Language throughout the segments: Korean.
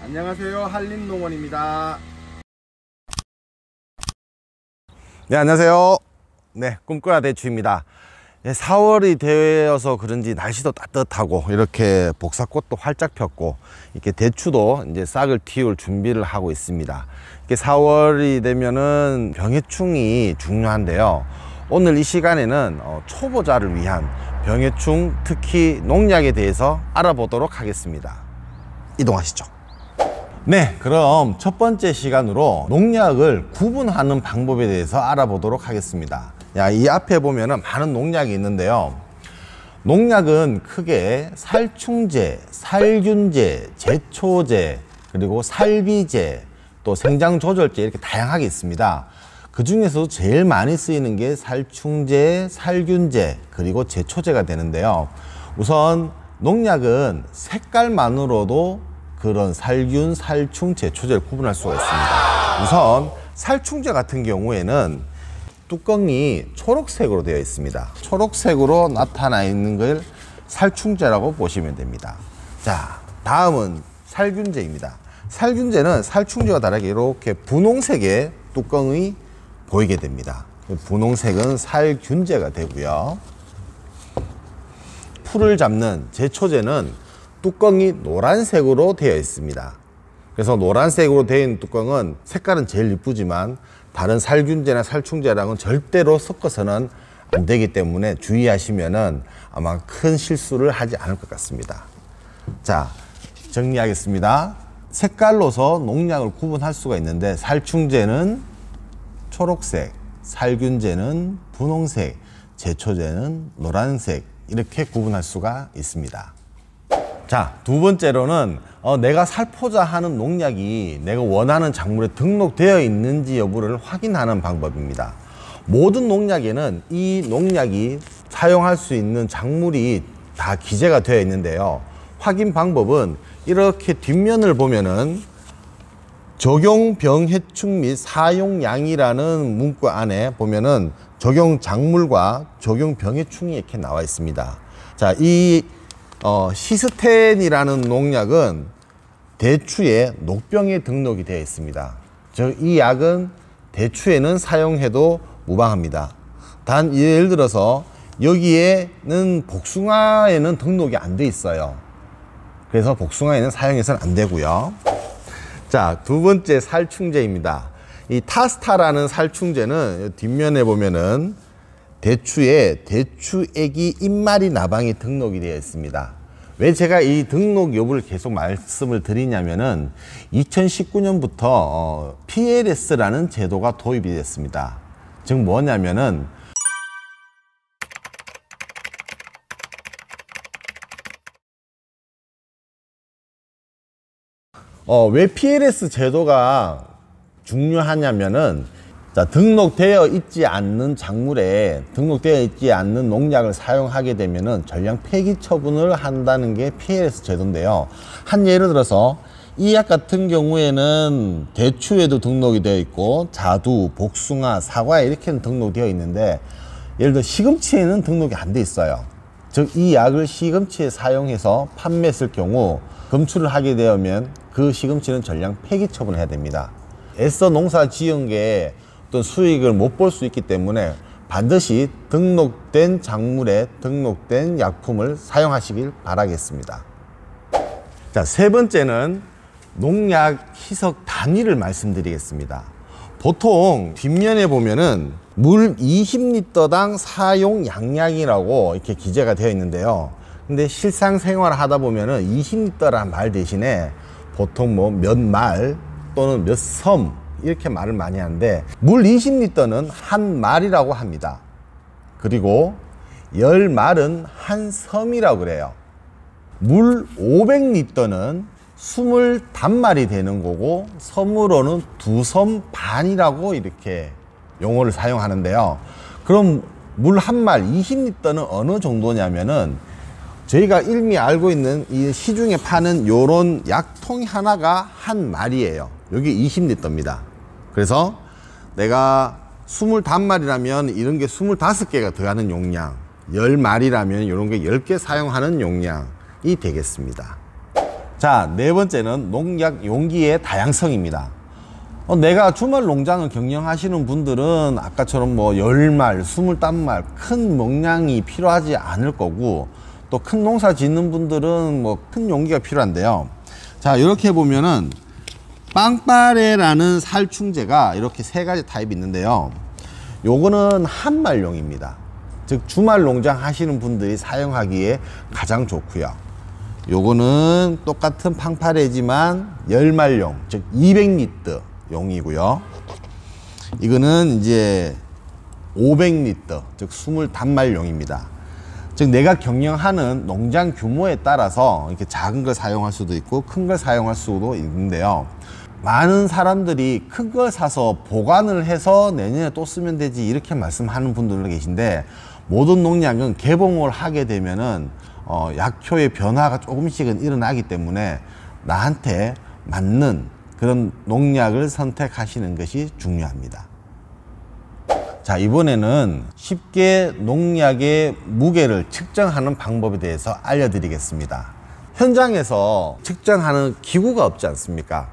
안녕하세요, 한림농원입니다. 네, 안녕하세요. 네, 꿈꾸라 대추입니다. 4월이 되어서 그런지 날씨도 따뜻하고 이렇게 복사꽃도 활짝 폈고 이렇게 대추도 이제 싹을 틔울 준비를 하고 있습니다. 이렇게 4월이 되면은 병해충이 중요한데요. 오늘 이 시간에는 초보자를 위한 병해충, 특히 농약에 대해서 알아보도록 하겠습니다. 이동하시죠. 네, 그럼 첫 번째 시간으로 농약을 구분하는 방법에 대해서 알아보도록 하겠습니다. 이 앞에 보면은 많은 농약이 있는데요. 농약은 크게 살충제, 살균제, 제초제, 그리고 살비제, 또 생장조절제 이렇게 다양하게 있습니다. 그 중에서 제일 많이 쓰이는 게 살충제, 살균제, 그리고 제초제가 되는데요. 우선 농약은 색깔만으로도 그런 살균, 살충, 제초제를 구분할 수가 있습니다. 우선 살충제 같은 경우에는 뚜껑이 초록색으로 되어 있습니다. 초록색으로 나타나 있는 걸 살충제라고 보시면 됩니다. 자, 다음은 살균제입니다. 살균제는 살충제와 다르게 이렇게 분홍색의 뚜껑이 보이게 됩니다. 분홍색은 살균제가 되고요. 풀을 잡는 제초제는 뚜껑이 노란색으로 되어 있습니다. 그래서 노란색으로 되어 있는 뚜껑은 색깔은 제일 이쁘지만 다른 살균제나 살충제랑은 절대로 섞어서는 안 되기 때문에 주의하시면은 아마 큰 실수를 하지 않을 것 같습니다. 자, 정리하겠습니다. 색깔로서 농약을 구분할 수가 있는데 살충제는 초록색, 살균제는 분홍색, 제초제는 노란색 이렇게 구분할 수가 있습니다. 자, 두 번째로는 내가 살포자 하는 농약이 내가 원하는 작물에 등록되어 있는지 여부를 확인하는 방법입니다. 모든 농약에는 이 농약이 사용할 수 있는 작물이 다 기재가 되어 있는데요. 확인 방법은 이렇게 뒷면을 보면은 적용 병해충 및 사용량이라는 문구 안에 보면은 적용 작물과 적용 병해충이 이렇게 나와 있습니다. 자, 이 시스텐이라는 농약은 대추에 녹병에 등록이 되어 있습니다. 즉, 이 약은 대추에는 사용해도 무방합니다. 단 예를 들어서 여기에는 복숭아에는 등록이 안 돼 있어요. 그래서 복숭아에는 사용해서는 안 되고요. 자, 두 번째 살충제입니다. 이 타스타라는 살충제는 뒷면에 보면은 대추에 대추애기 잎말이 나방이 등록이 되어 있습니다. 왜 제가 이 등록 여부를 계속 말씀을 드리냐면은 2019년부터 PLS라는 제도가 도입이 됐습니다. 즉 뭐냐면은 왜 PLS 제도가 중요하냐면은 자, 등록되어 있지 않는 작물에 등록되어 있지 않는 농약을 사용하게 되면은 전량 폐기 처분을 한다는 게 PLS 제도인데요. 한 예를 들어서 이 약 같은 경우에는 대추에도 등록이 되어 있고 자두, 복숭아, 사과에 이렇게는 등록되어 있는데 예를 들어 시금치에는 등록이 안 돼 있어요. 즉, 이 약을 시금치에 사용해서 판매했을 경우 검출을 하게 되면 그 시금치는 전량 폐기 처분을 해야 됩니다. 애써 농사 지은 게 어떤 수익을 못 볼 수 있기 때문에 반드시 등록된 작물에 등록된 약품을 사용하시길 바라겠습니다. 자, 세 번째는 농약 희석 단위를 말씀드리겠습니다. 보통 뒷면에 보면은 물 20리터당 사용 양량이라고 이렇게 기재가 되어 있는데요. 근데 실상생활을 하다 보면은 20리터란 말 대신에 보통 뭐 몇 말 또는 몇 섬 이렇게 말을 많이 하는데 물 20리터는 한 말이라고 합니다. 그리고 10말은 한 섬이라고 그래요. 물 500리터는 20단말이 되는 거고 섬으로는 2섬 반이라고 이렇게 용어를 사용하는데요. 그럼 물 한 말 20리터는 어느 정도냐면은 저희가 일미 알고 있는 이 시중에 파는 요런 약통 하나가 한 말이에요. 여기 20리터입니다. 그래서 내가 20단말이라면 이런 게 25개가 들어가는 용량, 10말이라면 이런 게 10개 사용하는 용량이 되겠습니다. 자, 네 번째는 농약 용기의 다양성입니다. 내가 주말 농장을 경영하시는 분들은 아까처럼 뭐 10말, 20말 큰 농량이 필요하지 않을 거고, 또 큰 농사 짓는 분들은 뭐 큰 용기가 필요한데요. 자, 이렇게 보면은 빵빠레라는 살충제가 이렇게 세 가지 타입이 있는데요. 요거는 한말용입니다. 즉 주말 농장 하시는 분들이 사용하기에 가장 좋고요. 요거는 똑같은 팡파레지만 열말용, 즉 200리터 용이고요. 이거는 이제 500리터, 즉 20단말용입니다. 즉 내가 경영하는 농장 규모에 따라서 이렇게 작은 걸 사용할 수도 있고 큰 걸 사용할 수도 있는데요. 많은 사람들이 큰 걸 사서 보관을 해서 내년에 또 쓰면 되지 이렇게 말씀하는 분들도 계신데, 모든 농약은 개봉을 하게 되면은 약효의 변화가 조금씩은 일어나기 때문에 나한테 맞는 그런 농약을 선택하시는 것이 중요합니다. 자, 이번에는 쉽게 농약의 무게를 측정하는 방법에 대해서 알려드리겠습니다. 현장에서 측정하는 기구가 없지 않습니까?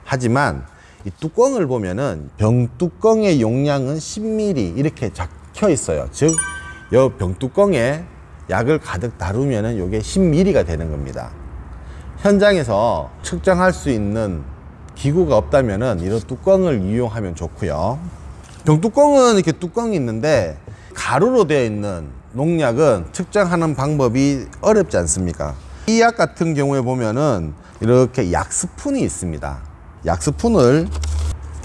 하지만 이 뚜껑을 보면은 병뚜껑의 용량은 10ml 이렇게 적혀 있어요. 즉, 이 병뚜껑에 약을 가득 다루면은 이게 10ml가 되는 겁니다. 현장에서 측정할 수 있는 기구가 없다면은 이런 뚜껑을 이용하면 좋고요. 병뚜껑은 이렇게 뚜껑이 있는데 가루로 되어 있는 농약은 측정하는 방법이 어렵지 않습니까? 이 약 같은 경우에 보면은 이렇게 약 스푼이 있습니다. 약 스푼을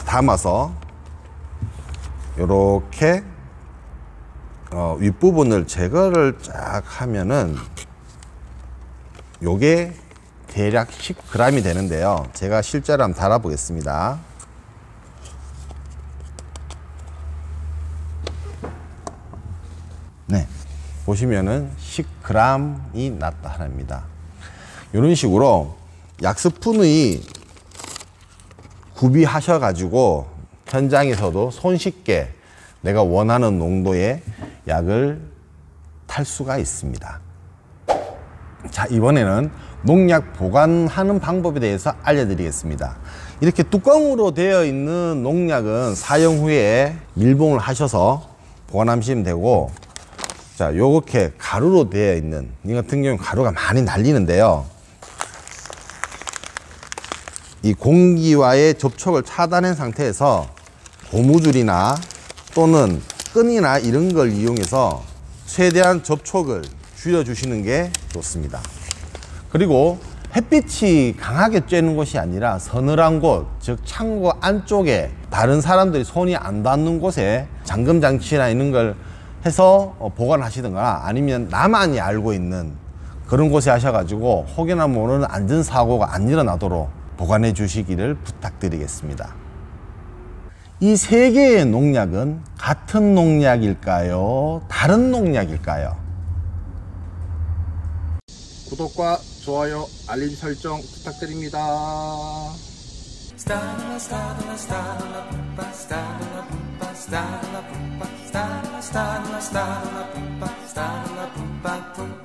담아서 이렇게 윗부분을 제거를 쫙 하면은 요게 대략 10g이 되는데요. 제가 실제로 한번 달아 보겠습니다. 네, 보시면은 10g이 나타납니다. 이런 식으로 약 스푼의 구비하셔 가지고 현장에서도 손쉽게 내가 원하는 농도의 약을 탈 수가 있습니다. 자, 이번에는 농약 보관하는 방법에 대해서 알려드리겠습니다. 이렇게 뚜껑으로 되어 있는 농약은 사용 후에 밀봉을 하셔서 보관하시면 되고, 자, 요렇게 가루로 되어 있는 이 같은 경우는 가루가 많이 날리는데요. 이 공기와의 접촉을 차단한 상태에서 고무줄이나 또는 끈이나 이런 걸 이용해서 최대한 접촉을 줄여주시는 게 좋습니다. 그리고 햇빛이 강하게 쬐는 곳이 아니라 서늘한 곳, 즉 창고 안쪽에 다른 사람들이 손이 안 닿는 곳에 잠금 장치나 이런 걸 해서 보관하시든가, 아니면 나만이 알고 있는 그런 곳에 하셔가지고 혹여나 모르는 안전사고가 안 일어나도록 보관해 주시기를 부탁드리겠습니다. 이 세 개의 농약은 같은 농약일까요? 다른 농약일까요? 구독과 좋아요, 알림 설정 부탁드립니다. Sta la pumpa, sta la pumpa, sta la pumpa, sta la pumpa, pumpa.